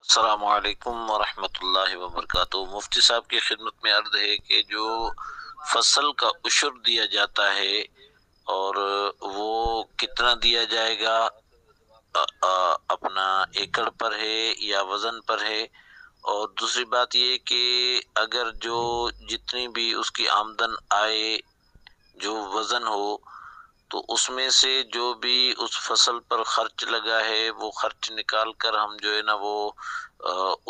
السلام علیکم ورحمۃ اللہ وبرکاتہ۔ مفتی صاحب کی خدمت میں عرض ہے کہ جو فصل کا عشر دیا جاتا ہے اور وہ کتنا دیا جائے گا، اپنا ایکڑ پر ہے یا وزن پر ہے؟ اور دوسری بات یہ کہ اگر جو جتنی بھی اس کی آمدن آئے جو وزن ہو، تو اس میں سے جو بھی اس فصل پر خرچ لگا ہے وہ خرچ نکال کر ہم جو ہے نا وہ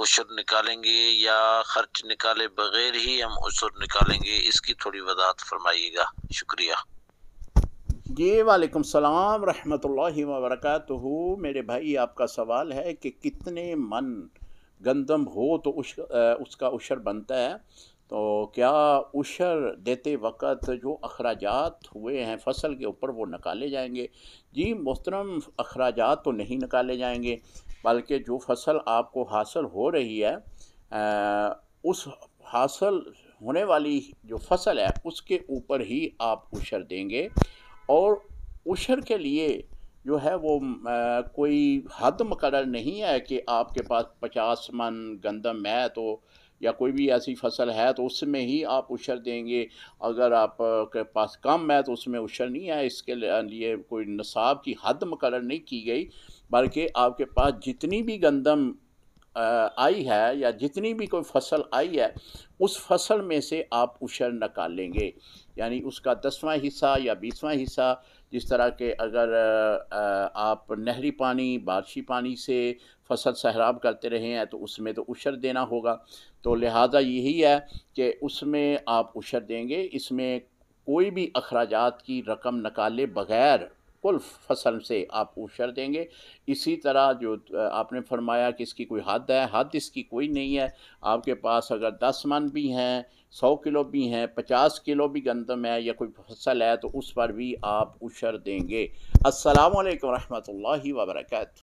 عشر نکالیں گے، یا خرچ نکالے بغیر ہی ہم عشر نکالیں گے؟ اس کی تھوڑی وضاحت فرمائیے گا، شکریہ۔ جی وعلیکم السلام رحمۃ اللہ وبرکاتہ۔ میرے بھائی، آپ کا سوال ہے کہ کتنے من گندم ہو تو اس کا عشر بنتا ہے؟ تو کیا عشر دیتے وقت جو اخراجات ہوئے ہیں فصل کے اوپر وہ نکالے جائیں گے؟ جی محترم، اخراجات تو نہیں نکالے جائیں گے، بلکہ جو فصل آپ کو حاصل ہو رہی ہے اس حاصل ہونے والی جو فصل ہے اس کے اوپر ہی آپ عشر دیں گے۔ اور عشر کے لیے جو ہے وہ کوئی حد مقرر نہیں ہے کہ آپ کے پاس 50 من گندم ہے تو یا کوئی بھی ایسی فصل ہے تو اس میں ہی آپ عشر دیں گے، اگر آپ کے پاس کم ہے تو اس میں عشر نہیں ہے۔ اس کے لیے کوئی نصاب کی حد مقرر نہیں کی گئی، بلکہ آپ کے پاس جتنی بھی گندم آئی ہے یا جتنی بھی کوئی فصل آئی ہے اس فصل میں سے آپ عشر نکالیں گے، یعنی اس کا 10واں حصہ یا 20واں حصہ۔ جس طرح کہ اگر آپ نہری پانی بارشی پانی سے فصل سیراب کرتے رہے ہیں تو اس میں تو عشر دینا ہوگا، تو لہٰذا یہی ہے کہ اس میں آپ عشر دیں گے۔ اس میں کوئی بھی اخراجات کی رقم نکالے بغیر کل فصل سے آپ عشر دیں گے۔ اسی طرح جو آپ نے فرمایا کہ اس کی کوئی حد ہے، حد اس کی کوئی نہیں ہے۔ آپ کے پاس اگر 10 من بھی ہیں، 100 کلو بھی ہیں، 50 کلو بھی گندم ہے یا کوئی فصل ہے تو اس پر بھی آپ عشر دیں گے۔ السلام علیکم ورحمۃ اللہ وبرکاتہ۔